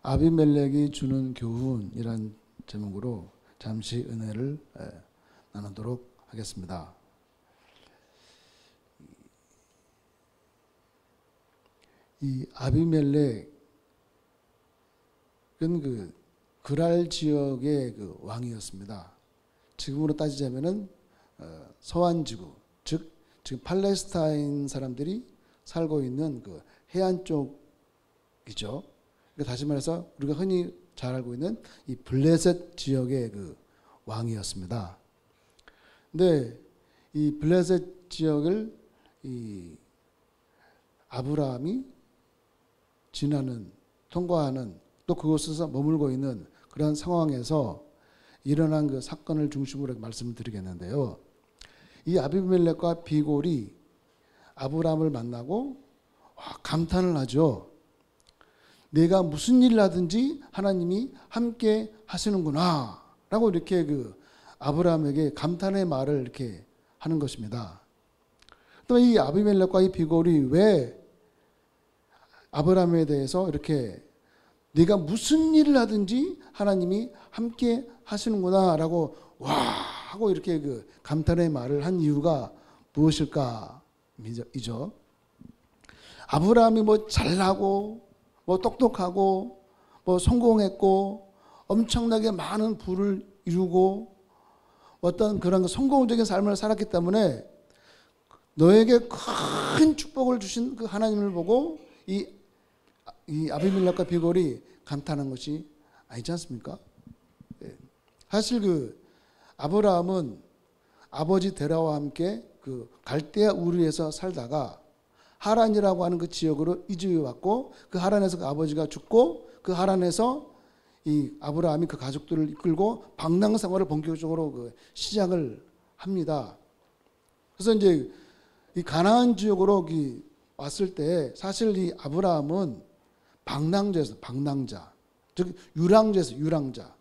아비멜렉이 주는 교훈이란 제목으로 잠시 은혜를 나누도록 하겠습니다. 이 아비멜렉은 그 그랄 지역의 그 왕이었습니다. 지금으로 따지자면은 서한 지구, 즉 지금 팔레스타인 사람들이 살고 있는 그 해안 쪽이죠. 그러니까 다시 말해서 우리가 흔히 잘 알고 있는 이 블레셋 지역의 그 왕이었습니다. 근데 이 블레셋 지역을 이 아브라함이 통과하는 또 그곳에서 머물고 있는 그런 상황에서 일어난 그 사건을 중심으로 말씀을 드리겠는데요. 이 아비멜렉과 비골이 아브라함을 만나고 감탄을 하죠. 내가 무슨 일을 하든지 하나님이 함께 하시는구나 라고 이렇게 그 아브라함에게 감탄의 말을 이렇게 하는 것입니다. 또 이 아비멜렉과 이 비골이 왜 아브라함에 대해서 이렇게 네가 무슨 일을 하든지 하나님이 함께 하시는구나 라고 와 하고 이렇게 그 감탄의 말을 한 이유가 무엇일까 이죠. 아브라함이 뭐 잘나고 뭐 똑똑하고 뭐 성공했고 엄청나게 많은 부를 이루고 어떤 그런 성공적인 삶을 살았기 때문에 너에게 큰 축복을 주신 그 하나님을 보고 이 아비멜렉과 비골이 감탄한 것이 아니지 않습니까? 사실 그 아브라함은 아버지 데라와 함께 그 갈대아 우르에서 살다가 하란이라고 하는 그 지역으로 이주해 왔고 그 하란에서 그 아버지가 죽고 그 하란에서 이 아브라함이 그 가족들을 이끌고 방랑 생활을 본격적으로 그 시작을 합니다. 그래서 이제 이 가나안 지역으로 왔을 때 사실 이 아브라함은 방랑자, 즉 유랑자.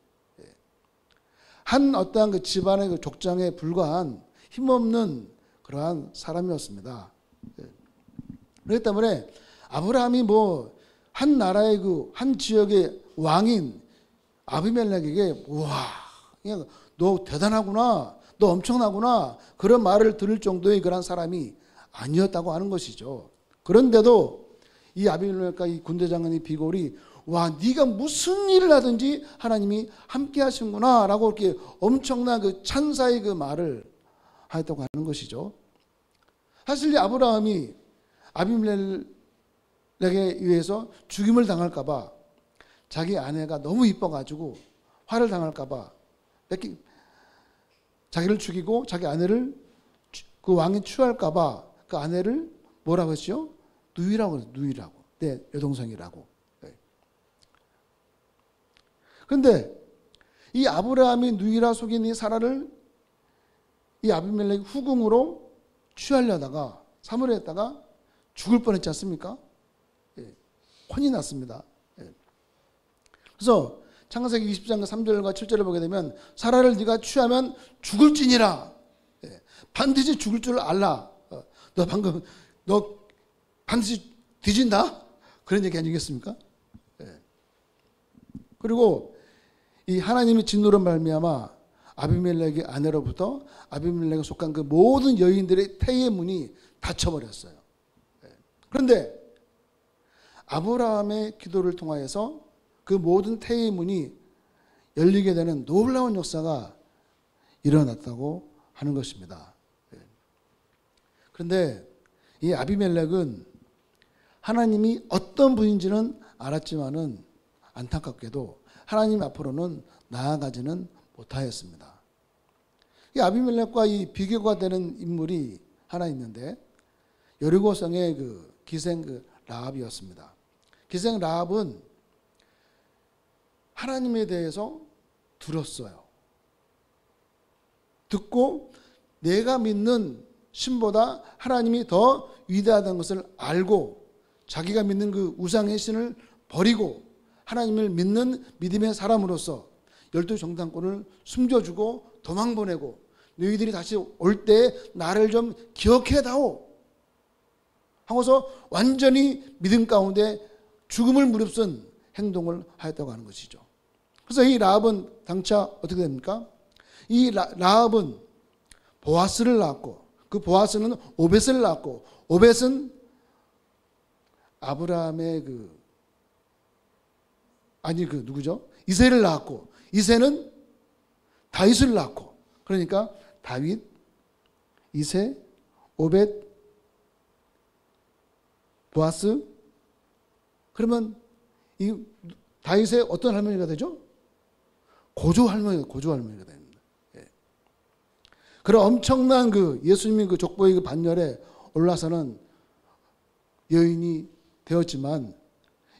한 어떠한 그 집안의 그 족장에 불과한 힘없는 그러한 사람이었습니다. 그렇기 때문에 아브라함이 뭐 한 나라의 그 한 지역의 왕인 아비멜렉에게 와, 너 대단하구나, 너 엄청나구나 그런 말을 들을 정도의 그런 사람이 아니었다고 하는 것이죠. 그런데도 이 아비멜렉과 이 군대장관 이 비골이 와 네가 무슨 일을 하든지 하나님이 함께 하시는구나 라고 이렇게 엄청난 그 찬사의 그 말을 하였다고 하는 것이죠. 사실 이 아브라함이 아비멜렉에 의해서 죽임을 당할까 봐 자기 아내가 너무 이뻐가지고 화를 당할까 봐 자기를 죽이고 자기 아내를 그 왕이 취할까 봐 그 아내를 뭐라고 했죠? 누이라고. 내 여동생이라고. 그런데 이 아브라함이 누이라 속인 이 사라를 이 아비멜렉이 후궁으로 취하려다가 사모를 했다가 죽을 뻔했지 않습니까? 혼이 났습니다. 그래서 창세기 20장 3절과 7절을 보게 되면 사라를 네가 취하면 죽을지니라. 반드시 죽을 줄 알라. 너 반드시 뒤진다? 그런 얘기 아니겠습니까? 그리고 이 하나님의 진노로 말미암아 아비멜렉의 아내로부터 아비멜렉에 속한 그 모든 여인들의 태의 문이 닫혀버렸어요. 그런데 아브라함의 기도를 통하여서 그 모든 태의 문이 열리게 되는 놀라운 역사가 일어났다고 하는 것입니다. 그런데 이 아비멜렉은 하나님이 어떤 분인지는 알았지만은 안타깝게도 하나님 앞으로는 나아가지는 못하였습니다. 이 아비멜렉과 이 비교가 되는 인물이 하나 있는데 여리고성의 그 기생 그 라합이었습니다. 기생 라합은 하나님에 대해서 들었어요. 듣고 내가 믿는 신보다 하나님이 더 위대하다는 것을 알고 자기가 믿는 그 우상의 신을 버리고 하나님을 믿는 믿음의 사람으로서 12 정탐꾼을 숨겨주고 도망보내고 너희들이 다시 올 때 나를 좀 기억해다오 하고서 완전히 믿음 가운데 죽음을 무릅쓴 행동을 하였다고 하는 것이죠. 그래서 이 라합은 장차 어떻게 됩니까? 이 라합은 보아스를 낳았고, 그 보아스는 오벳을 낳았고, 오벳은 아브라함의 누구죠? 이새를 낳았고, 이새는 다윗을 낳았고, 그러니까 다윗, 이새, 오벳, 보아스. 그러면 이 다윗의 어떤 할머니가 되죠? 고조 할머니가 됩니다. 예. 그런 엄청난 예수님의 족보의 반열에 올라서는 여인이 되었지만,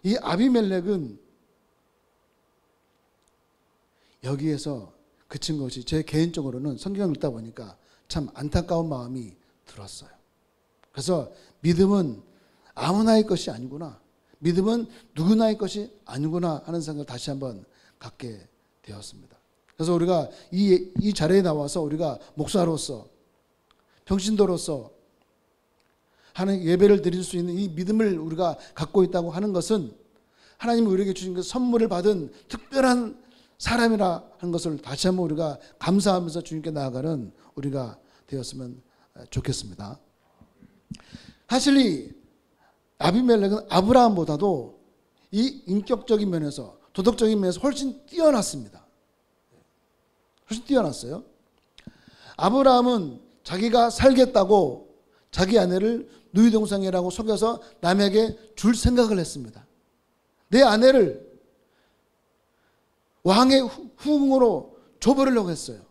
이 아비멜렉은 여기에서 그친 것이 제 개인적으로는 성경을 읽다 보니까 참 안타까운 마음이 들었어요. 그래서 믿음은 아무나의 것이 아니구나, 믿음은 누구나의 것이 아니구나 하는 생각을 다시 한번 갖게 되었습니다. 그래서 우리가 이 자리에 나와서 우리가 목사로서, 평신도로서 하나님 예배를 드릴 수 있는 이 믿음을 우리가 갖고 있다고 하는 것은 하나님이 우리에게 주신 그 선물을 받은 특별한 사람이라 하는 것을 다시 한번 우리가 감사하면서 주님께 나아가는 우리가 되었으면 좋겠습니다. 사실 이 아비멜렉은 아브라함보다도 이 인격적인 면에서, 도덕적인 면에서 훨씬 뛰어났습니다. 훨씬 뛰어났어요. 아브라함은 자기가 살겠다고 자기 아내를 누이동생이라고 속여서 남에게 줄 생각을 했습니다. 내 아내를 왕의 후궁으로 줘버리려고 했어요.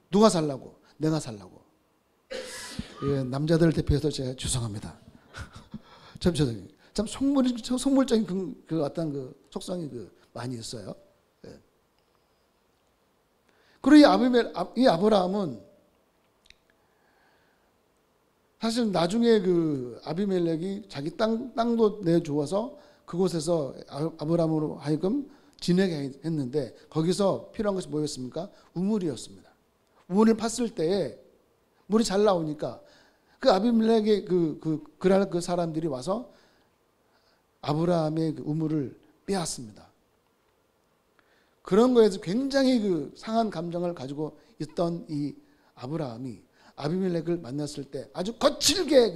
누가 살라고? 내가 살라고. 예, 남자들을 대표해서 제가 죄송합니다. 참 속물적인 어떤 속성이 많이 있어요. 예. 그리고 이 아브라함은 사실 나중에 아비멜렉이 자기 땅도 내주어서 그곳에서 아브라함으로 하여금 지내게 했는데, 거기서 필요한 것이 뭐였습니까? 우물이었습니다. 우물을 팠을 때에 물이 잘 나오니까 그 아비멜렉의 그날 그 사람들이 와서 아브라함의 우물을 빼앗습니다. 그런 거에서 굉장히 상한 감정을 가지고 있던 이 아브라함이 아비멜렉을 만났을 때 아주 거칠게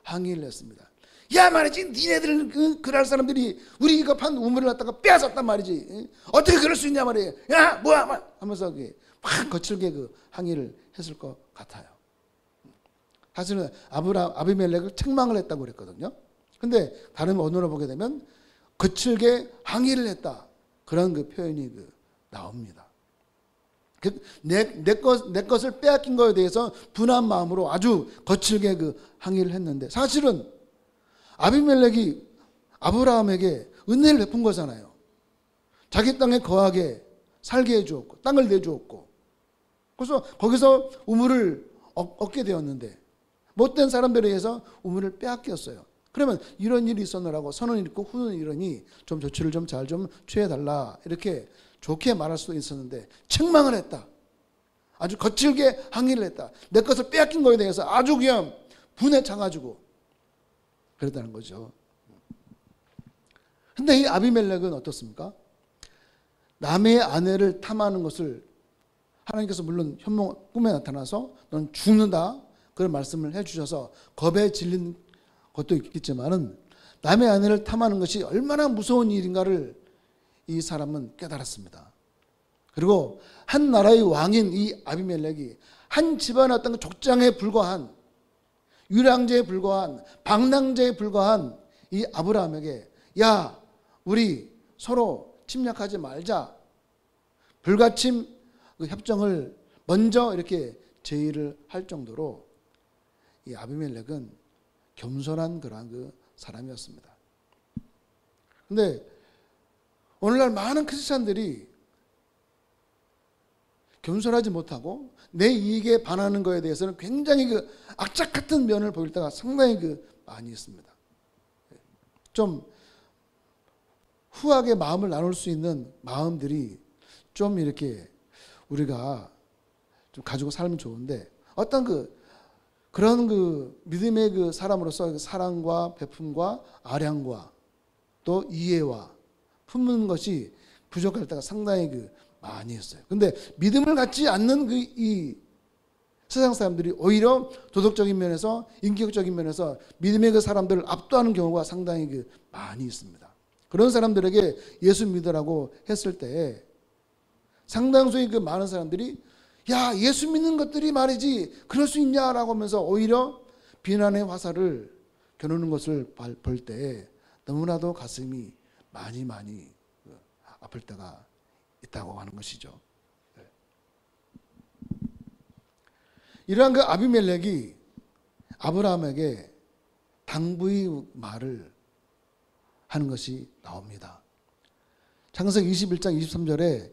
항의를 했습니다. 야 말이지, 니네들 그럴 사람들이 우리 이거 판 우물을 갖다가 빼앗았단 말이지, 어떻게 그럴 수 있냐 말이에요. 야 뭐야 하면서 확 거칠게 항의를 했을 것 같아요. 사실은 아비멜렉을 책망을 했다고 그랬거든요. 근데 다른 언어로 보게 되면 거칠게 항의를 했다, 그런 표현이 나옵니다. 내 것을 빼앗긴 것에 대해서 분한 마음으로 아주 거칠게 항의를 했는데, 사실은 아비멜렉이 아브라함에게 은혜를 베푼 거잖아요. 자기 땅에 거하게 살게 해주었고, 땅을 내주었고, 그래서 거기서 우물을 얻게 되었는데, 못된 사람들에 의해서 우물을 빼앗겼어요. 그러면 이런 일이 있었느라고 선은 있고 후는 이러니 좀 조치를 좀 잘 좀 취해달라, 이렇게 좋게 말할 수도 있었는데 책망을 했다. 아주 거칠게 항의를 했다. 내 것을 빼앗긴 거에 대해서 아주 그냥 분에 차가지고 그랬다는 거죠. 근데 이 아비멜렉은 어떻습니까? 남의 아내를 탐하는 것을 하나님께서 물론 꿈에 나타나서 넌 죽는다, 그런 말씀을 해주셔서 겁에 질린 것도 있겠지만은 남의 아내를 탐하는 것이 얼마나 무서운 일인가를 이 사람은 깨달았습니다. 그리고 한 나라의 왕인 이 아비멜렉이 한 집안의 어떤 족장에 불과한, 유랑제에 불과한, 방랑제에 불과한 이 아브라함에게, 야 우리 서로 침략하지 말자, 불가침 협정을 먼저 이렇게 제의를 할 정도로 이 아비멜렉은 겸손한 그러한 사람이었습니다. 그런데 오늘날 많은 크리스찬들이 겸손하지 못하고 내 이익에 반하는 것에 대해서는 굉장히 악착 같은 면을 보일 때가 상당히 많이 있습니다. 좀 후하게 마음을 나눌 수 있는 마음들이 좀 이렇게 우리가 좀 가지고 살면 좋은데, 어떤 그런 믿음의 사람으로서 사랑과 베품과 아량과 또 이해와 품는 것이 부족할 때가 상당히 많이 있어요. 근데 믿음을 갖지 않는 이 세상 사람들이 오히려 도덕적인 면에서, 인격적인 면에서 믿음의 그 사람들을 압도하는 경우가 상당히 많이 있습니다. 그런 사람들에게 예수 믿으라고 했을 때 상당수의 많은 사람들이 야, 예수 믿는 것들이 말이지 그럴 수 있냐라고 하면서 오히려 비난의 화살을 겨누는 것을 볼 때 너무나도 가슴이 많이 아플 때가 있다고 하는 것이죠. 이러한 아비멜렉이 아브라함에게 당부의 말을 하는 것이 나옵니다. 창세기 21장 23절에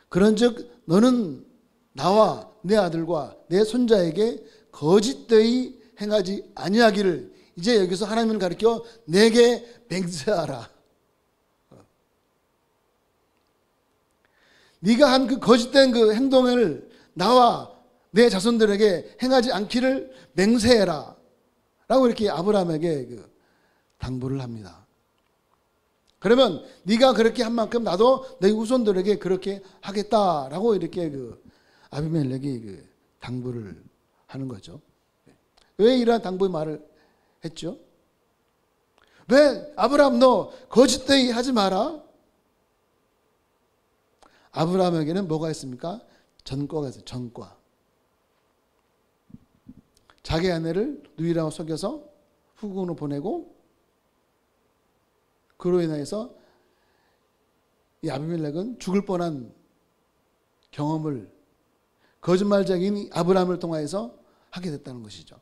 그런즉 너는 나와 내 아들과 내 손자에게 거짓되이 행하지 아니하기를 이제 여기서 하나님을 가리켜 내게 맹세하라. 네가 한 그 거짓된 그 행동을 나와 내 자손들에게 행하지 않기를 맹세해라 라고 이렇게 아브라함에게 당부를 합니다. 그러면 네가 그렇게 한 만큼 나도 내 후손들에게 그렇게 하겠다라고 이렇게 아비멜렉이 당부를 하는 거죠. 왜 이러한 당부의 말을 했죠? 왜 아브라함 너 거짓되이 하지 마라? 아브라함에게는 뭐가 있습니까? 전과가 있어요. 전과. 자기 아내를 누이라고 속여서 후궁으로 보내고 그로 인해서 이 아비멜렉은 죽을 뻔한 경험을 거짓말쟁인 아브라함을 통하여서 하게 됐다는 것이죠.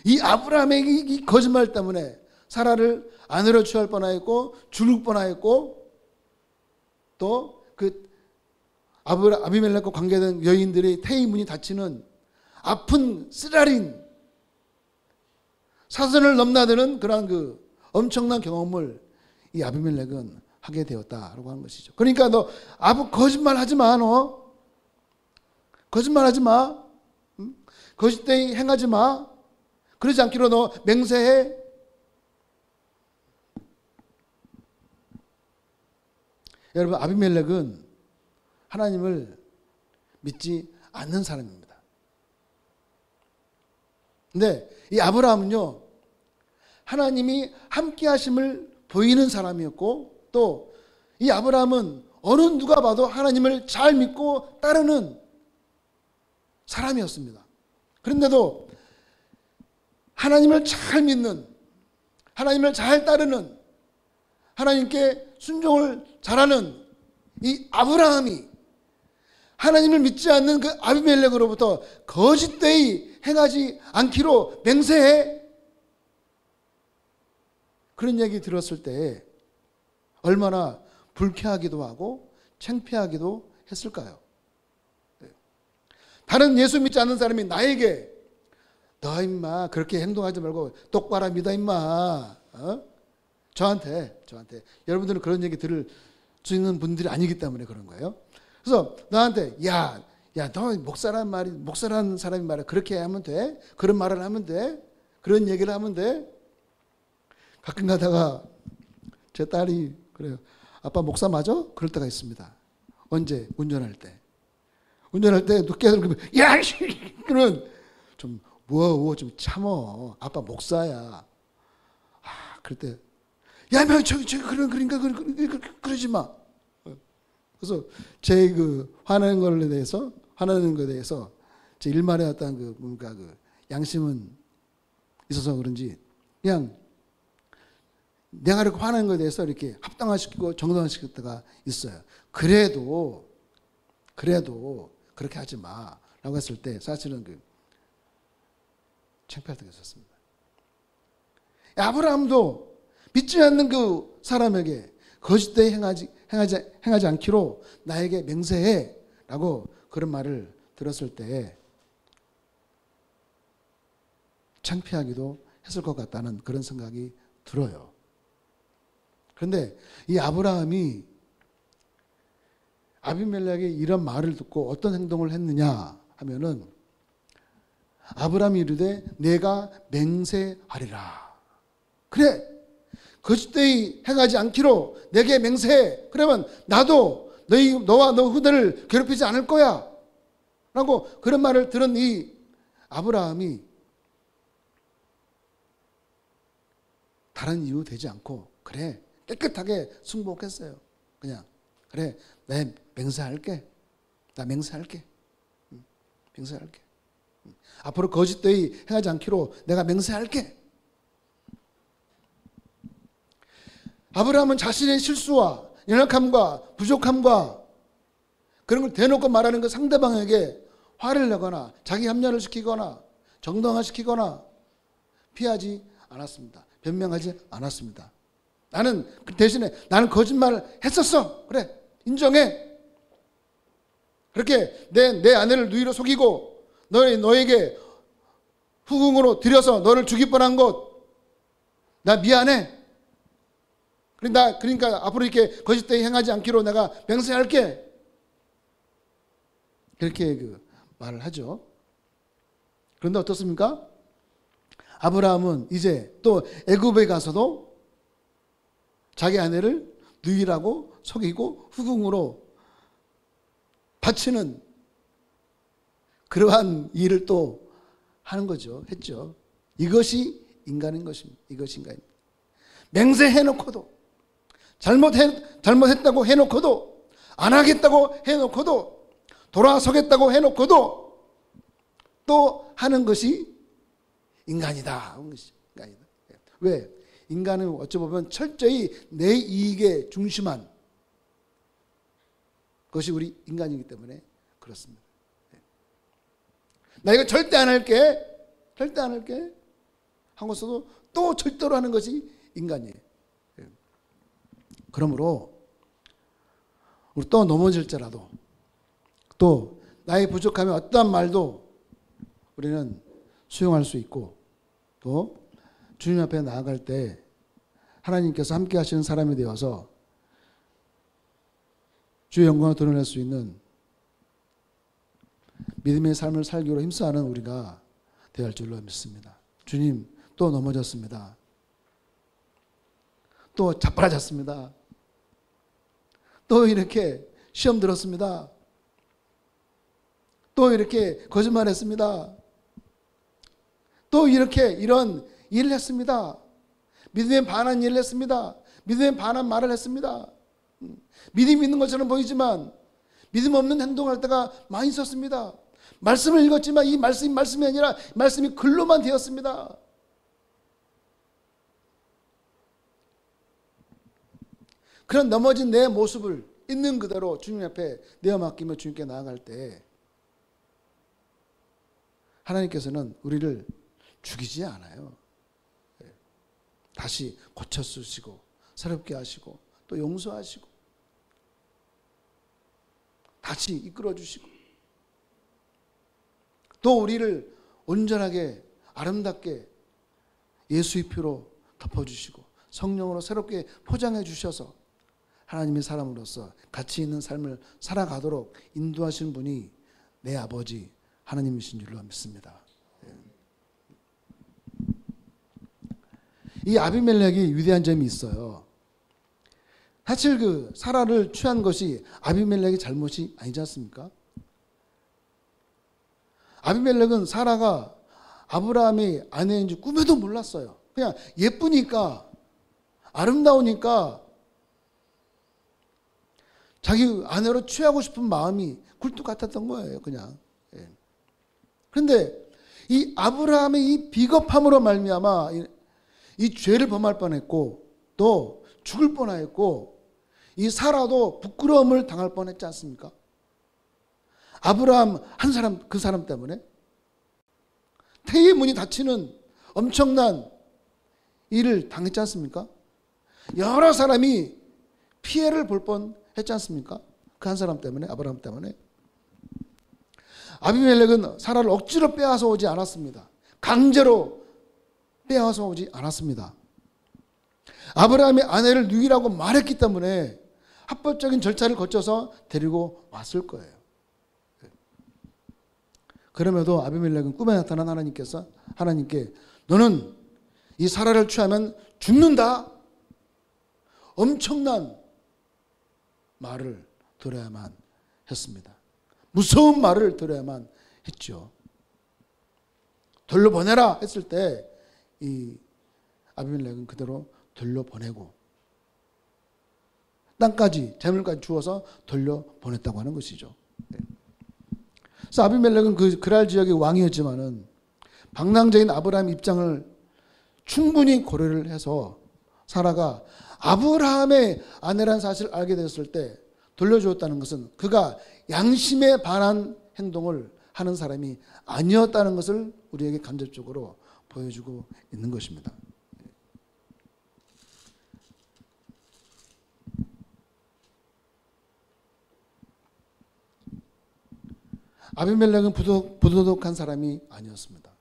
이 아브라함의 이 거짓말 때문에 사라를 아내로 취할 뻔하였고 죽을 뻔하였고 또 그 아비멜렉과 관계된 여인들의 태의 문이 닫히는 아픈 쓰라린 사선을 넘나드는 그러한 엄청난 경험을 이 아비멜렉은 하게 되었다라고 하는 것이죠. 그러니까 너 거짓말 하지 마. 너 거짓말 하지 마. 거짓되이 행하지 마. 그러지 않기로 너 맹세해. 여러분 아비멜렉은 하나님을 믿지 않는 사람입니다. 근데 이 아브라함은요 하나님이 함께 하심을 보이는 사람이었고 또 이 아브라함은 어느 누가 봐도 하나님을 잘 믿고 따르는 사람이었습니다. 그런데도 하나님을 잘 믿는, 하나님을 잘 따르는, 하나님께 순종을 잘하는 이 아브라함이 하나님을 믿지 않는 그 아비멜렉으로부터 거짓되이 행하지 않기로 맹세해. 그런 얘기 들었을 때 얼마나 불쾌하기도 하고 창피하기도 했을까요? 다른 예수 믿지 않는 사람이 나에게 너 임마 그렇게 행동하지 말고 똑바로 믿어 임마. 저한테 여러분들은 그런 얘기 들을 수 있는 분들이 아니기 때문에 그런 거예요. 그래서 나한테 야 너 목사라는 사람이 말이야 그렇게 하면 돼? 그런 말을 하면 돼? 그런 얘기를 하면 돼? 가끔 가다가 제 딸이 그래요. 아빠 목사 맞아? 그럴 때가 있습니다. 언제? 운전할 때 늦게 들으면 야! 그러면 좀 좀 참어. 아빠 목사야. 그럴 때 야, 저기 그러니까 그러지 마. 그래서 제 화내는 거에 대해서 제 일말의 어떤 뭔가 양심은 있어서 그런지 그냥 내가 이렇게 화내는 거에 대해서 이렇게 합당화시키고 정당화시킬 때가 있어요. 그래도 그렇게 하지 마라고 했을 때 사실은 창피할 때가 있었습니다. 아브라함도 믿지 않는 그 사람에게 거짓되이 행하지 않기로 나에게 맹세해 라고 그런 말을 들었을 때 창피하기도 했을 것 같다는 그런 생각이 들어요. 그런데 이 아브라함이 아비멜렉의 이런 말을 듣고 어떤 행동을 했느냐 하면은 아브라함이 이르되 내가 맹세하리라. 그래 거짓되이 행하지 않기로 내게 맹세해. 그러면 나도 너와 너 후대를 괴롭히지 않을 거야 라고 그런 말을 들은 이 아브라함이 다른 이유 되지 않고 그래 깨끗하게 승복했어요. 그냥 그래 내 맹세할게. 나 맹세할게. 맹세할게. 앞으로 거짓되이 행하지 않기로 내가 맹세할게. 아브라함은 자신의 실수와 연약함과 부족함과 그런 걸 대놓고 말하는 그 상대방에게 화를 내거나 자기 합리화를 시키거나 정당화시키거나 피하지 않았습니다. 변명하지 않았습니다. 나는 그 대신에 나는 거짓말을 했었어. 그래 인정해. 그렇게 내 아내를 누이로 속이고 너에게 후궁으로 들여서 너를 죽일 뻔한 것 나 미안해. 그러니까 앞으로 이렇게 거짓되이 행하지 않기로 내가 맹세할게. 그렇게 말을 하죠. 그런데 어떻습니까? 아브라함은 이제 또 애굽에 가서도 자기 아내를 누이라고 속이고 후궁으로 바치는 그러한 일을 또 하는 거죠. 했죠. 이것이 인간인 것입니다. 이것이 인간입니다. 맹세해놓고도 잘못했다고 해놓고도 안 하겠다고 해놓고도 돌아서겠다고 해놓고도 또 하는 것이 인간이다. 왜? 인간은 어찌 보면 철저히 내 이익에 중심한 것이 우리 인간이기 때문에 그렇습니다. 나 이거 절대 안 할게. 절대 안 할게. 하고서도 또 절대로 하는 것이 인간이에요. 그러므로 우리 또 넘어질지라도 또 나의 부족함에 어떠한 말도 우리는 수용할 수 있고 또 주님 앞에 나아갈 때 하나님께서 함께 하시는 사람이 되어서 주의 영광을 드러낼 수 있는 믿음의 삶을 살기로 힘써하는 우리가 되어야 할 줄로 믿습니다. 주님 또 넘어졌습니다. 또 자빠라졌습니다. 또 이렇게 시험 들었습니다. 또 이렇게 거짓말했습니다. 또 이렇게 이런 일을 했습니다. 믿음에 반한 일을 했습니다. 믿음에 반한 말을 했습니다. 믿음이 있는 것처럼 보이지만 믿음 없는 행동할 때가 많이 있었습니다. 말씀을 읽었지만 이 말씀이 아니라 말씀이 글로만 되었습니다. 그런 넘어진 내 모습을 있는 그대로 주님 앞에 내어 맡기며 주님께 나아갈 때 하나님께서는 우리를 죽이지 않아요. 다시 고쳐 쓰시고 새롭게 하시고 또 용서하시고 다시 이끌어 주시고 또 우리를 온전하게 아름답게 예수의 피로 덮어주시고 성령으로 새롭게 포장해 주셔서 하나님의 사람으로서 가치 있는 삶을 살아가도록 인도하시는 분이 내 아버지 하나님이신 줄로 믿습니다. 이 아비멜렉이 위대한 점이 있어요. 사실 사라를 취한 것이 아비멜렉의 잘못이 아니지 않습니까? 아비멜렉은 사라가 아브라함의 아내인지 꿈에도 몰랐어요. 그냥 예쁘니까 아름다우니까 자기 아내로 취하고 싶은 마음이 굴뚝 같았던 거예요. 그냥. 그런데 이 아브라함의 이 비겁함으로 말미암아 이 죄를 범할 뻔했고 또 죽을 뻔했고 이 사라도 부끄러움을 당할 뻔했지 않습니까? 아브라함 한 사람 그 사람 때문에 태의 문이 닫히는 엄청난 일을 당했지 않습니까? 여러 사람이 피해를 볼 뻔했지 않습니까? 그 한 사람 때문에 아브라함 때문에 아비멜렉은 사라를 억지로 빼앗아 오지 않았습니다. 강제로 빼앗아 오지 않았습니다. 아브라함이 아내를 누이라고 말했기 때문에 합법적인 절차를 거쳐서 데리고 왔을 거예요. 그럼에도 아비멜렉은 꿈에 나타난 하나님께 너는 이 사라를 취하면 죽는다 엄청난 말을 들어야만 했습니다. 무서운 말을 들어야만 했죠. 돌려보내라 했을 때 이 아비멜렉은 그대로 돌려보내고 땅까지 재물까지 주어서 돌려보냈다고 하는 것이죠. 그래서 아비멜렉은 그 그랄 지역의 왕이었지만은 방랑자인 아브라함 입장을 충분히 고려를 해서 사라가 아브라함의 아내라는 사실을 알게 되었을 때 돌려주었다는 것은 그가 양심에 반한 행동을 하는 사람이 아니었다는 것을 우리에게 간접적으로 보여주고 있는 것입니다. 아비멜렉은 부도덕한 사람이 아니었습니다.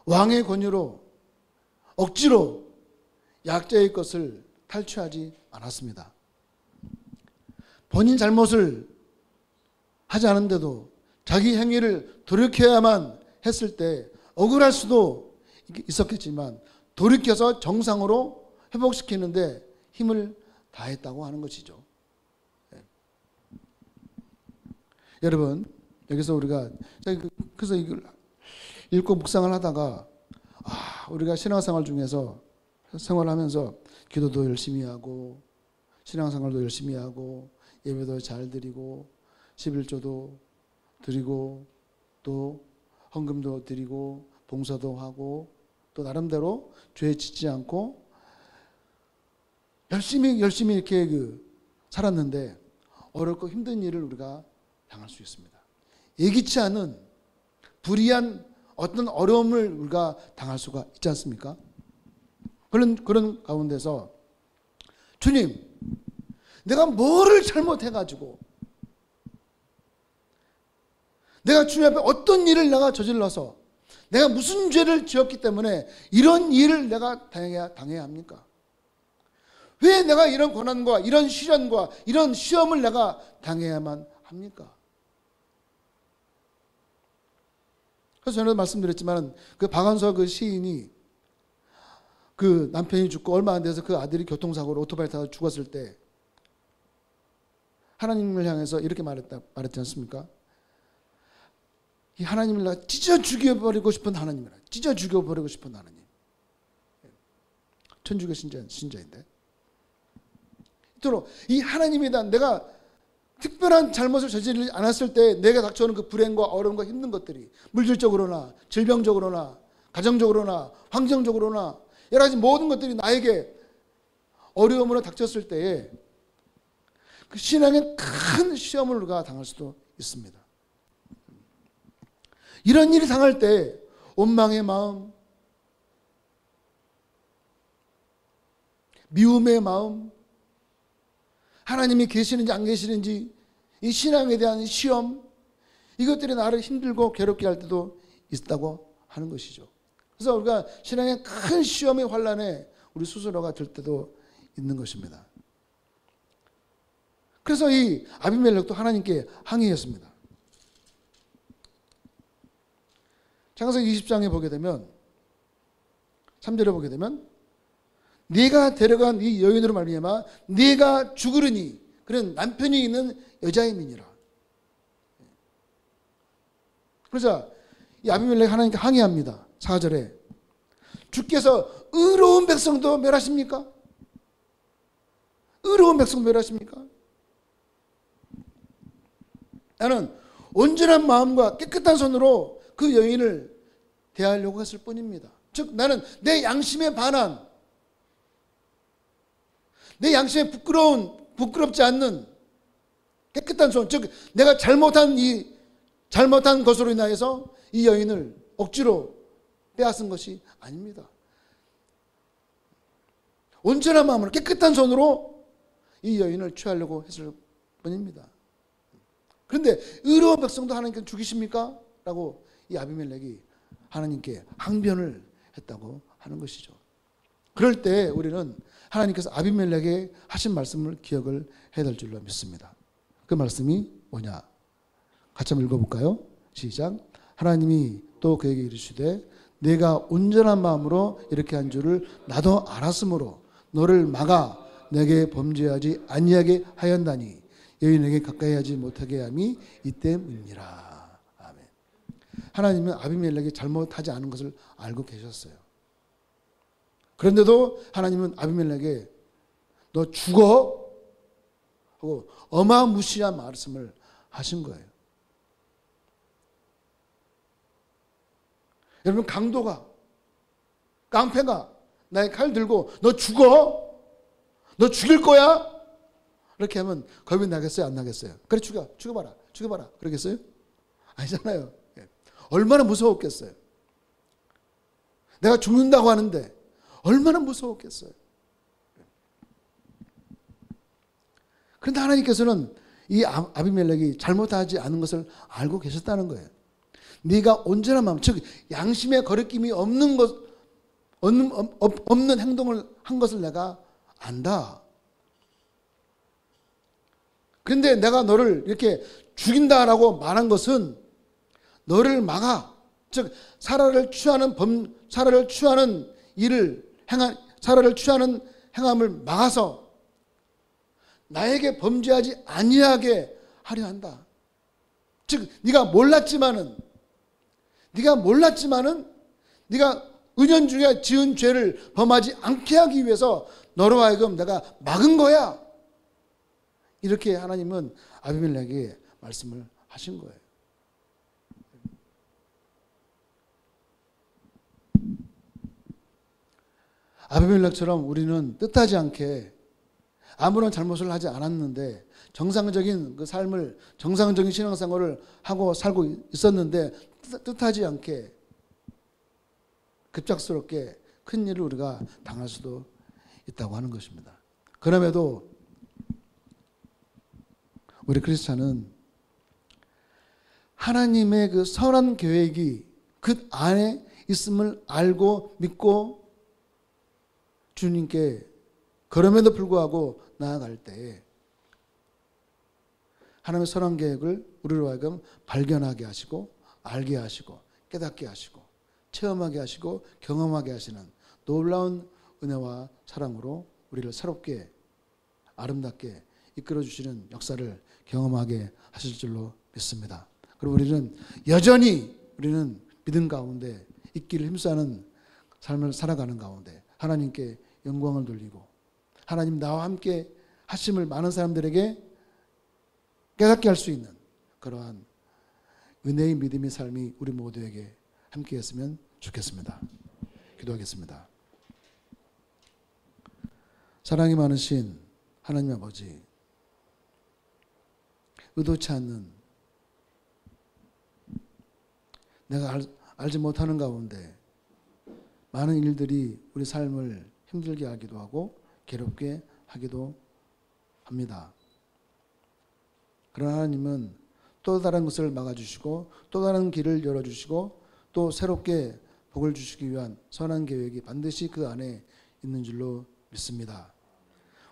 왕의 권유로 억지로 약자의 것을 탈취하지 않았습니다. 본인 잘못을 하지 않은데도 자기 행위를 돌이켜야만 했을 때 억울할 수도 있었겠지만 돌이켜서 정상으로 회복시키는데 힘을 다했다고 하는 것이죠. 여러분, 여기서 우리가 그래서 이걸 읽고 묵상을 하다가 우리가 신앙생활 중에서 생활하면서 기도도 열심히 하고 신앙생활도 열심히 하고 예배도 잘 드리고 11조도 드리고 또 헌금도 드리고 봉사도 하고 또 나름대로 죄에 짓지 않고 열심히 이렇게 살았는데 어렵고 힘든 일을 우리가 당할 수 있습니다. 예기치 않은 불이한 어떤 어려움을 우리가 당할 수가 있지 않습니까? 그런 가운데서 주님, 내가 뭐를 잘못해가지고 내가 주님 앞에 어떤 일을 내가 저질러서 내가 무슨 죄를 지었기 때문에 이런 일을 내가 당해야 합니까? 왜 내가 이런 고난과 이런 시련과 이런 시험을 내가 당해야만 합니까? 그래서 저는 말씀드렸지만 그 박완서 그 시인이 그 남편이 죽고 얼마 안 돼서 그 아들이 교통사고로 오토바이 타서 죽었을 때 하나님을 향해서 이렇게 말했지 않습니까? 이 하나님을 내가 찢어 죽여버리고 싶은 하나님이라. 찢어 죽여버리고 싶은 하나님. 천주교 신자인데. 이토록 이 하나님에 대한 내가 특별한 잘못을 저지르지 않았을 때 내가 닥쳐오는 그 불행과 어려움과 힘든 것들이 물질적으로나 질병적으로나 가정적으로나 환경적으로나 여러 가지 모든 것들이 나에게 어려움으로 닥쳤을 때에 그 신앙의 큰 시험을 우리가 당할 수도 있습니다. 이런 일이 당할 때 원망의 마음, 미움의 마음, 하나님이 계시는지 안 계시는지 이 신앙에 대한 시험, 이것들이 나를 힘들고 괴롭게 할 때도 있다고 하는 것이죠. 그래서 우리가 신앙의 큰 시험의 환란에 우리 스스로가 들 때도 있는 것입니다. 그래서 이 아비멜렉도 하나님께 항의했습니다. 창세기 20장에 보게 되면 3절에 보게 되면 네가 데려간 이 여인으로 말미암아 네가 죽으리니 그런 남편이 있는 여자임이니라. 그러자 이 아비멜렉 하나님께 항의합니다. 4절에 주께서 의로운 백성도 멸하십니까? 의로운 백성 멸하십니까? 나는 온전한 마음과 깨끗한 손으로 그 여인을 대하려고 했을 뿐입니다. 즉 나는 내 양심에 반한, 내 양심에 부끄럽지 않는 깨끗한 손, 즉 내가 잘못한 것으로 인하여서 이 여인을 억지로 빼앗은 것이 아닙니다. 온전한 마음으로 깨끗한 손으로 이 여인을 취하려고 했을 뿐입니다. 그런데 의로운 백성도 하나님께 죽이십니까? 라고 이 아비멜렉이 하나님께 항변을 했다고 하는 것이죠. 그럴 때 우리는 하나님께서 아비멜렉에 하신 말씀을 기억을 해야 될 줄로 믿습니다. 그 말씀이 뭐냐? 같이 한번 읽어볼까요? 시작. 하나님이 또 그에게 이르시되 내가 온전한 마음으로 이렇게 한 줄을 나도 알았으므로 너를 막아 내게 범죄하지 아니하게 하였나니 여인에게 가까이 하지 못하게 함이 이 때문이니라. 아멘. 하나님은 아비멜렉이 잘못하지 않은 것을 알고 계셨어요. 그런데도 하나님은 아비멜렉에게 너 죽어 하고 어마무시한 말씀을 하신 거예요. 여러분, 강도가, 깡패가 나의 칼 들고 너 죽어? 너 죽일 거야? 이렇게 하면 겁이 나겠어요? 안 나겠어요? 그래, 죽여봐라. 그러겠어요? 아니잖아요. 얼마나 무서웠겠어요? 내가 죽는다고 하는데 얼마나 무서웠겠어요? 그런데 하나님께서는 이 아비멜렉이 잘못하지 않은 것을 알고 계셨다는 거예요. 네가 온전한 마음, 즉 양심의 거리낌이 없는 행동을 한 것을 내가 안다. 그런데 내가 너를 이렇게 죽인다라고 말한 것은 너를 막아, 즉 살아를 취하는 행함을 막아서 나에게 범죄하지 아니하게 하려 한다. 즉 네가 몰랐지만은 네가 은연중에 지은 죄를 범하지 않게 하기 위해서 너로 하여금 내가 막은 거야. 이렇게 하나님은 아비멜렉에게 말씀을 하신 거예요. 아비멜렉처럼 우리는 뜻하지 않게 아무런 잘못을 하지 않았는데 정상적인 그 삶을, 정상적인 신앙생활을 하고 살고 있었는데 뜻하지 않게 급작스럽게 큰 일을 우리가 당할 수도 있다고 하는 것입니다. 그럼에도 우리 크리스찬은 하나님의 그 선한 계획이 그 안에 있음을 알고 믿고 주님께 그럼에도 불구하고 나아갈 때에 하나님의 선한 계획을 우리로 하여금 발견하게 하시고 알게 하시고 깨닫게 하시고 체험하게 하시고 경험하게 하시는 놀라운 은혜와 사랑으로 우리를 새롭게 아름답게 이끌어 주시는 역사를 경험하게 하실 줄로 믿습니다. 그리고 우리는 여전히 믿음 가운데 있기를 힘쓰는 삶을 살아가는 가운데 하나님께 영광을 돌리고 하나님 나와 함께 하심을 많은 사람들에게 깨닫게 할 수 있는 그러한 은혜의 믿음의 삶이 우리 모두에게 함께 했으면 좋겠습니다. 기도하겠습니다. 사랑이 많으신 하나님 아버지, 의도치 않는 내가 알지 못하는 가운데 많은 일들이 우리 삶을 힘들게 하기도 하고 괴롭게 하기도 합니다. 그러나 하나님은 또 다른 것을 막아주시고 또 다른 길을 열어주시고 또 새롭게 복을 주시기 위한 선한 계획이 반드시 그 안에 있는 줄로 믿습니다.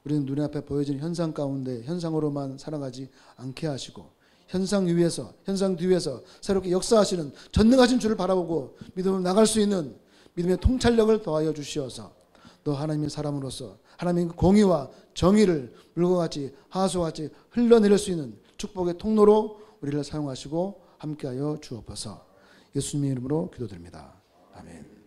우리는 눈에 앞에 보여지는 현상 가운데 현상으로만 살아가지 않게 하시고 현상 위에서 현상 뒤에서 새롭게 역사하시는 전능하신 주를 바라보고 믿음으로 나갈 수 있는 믿음의 통찰력을 더하여 주시어서 또 하나님의 사람으로서 하나님의 공의와 정의를 물과 같이 하수와 같이 흘러내릴 수 있는 축복의 통로로 우리를 사용하시고 함께하여 주옵소서. 예수님의 이름으로 기도드립니다. 아멘.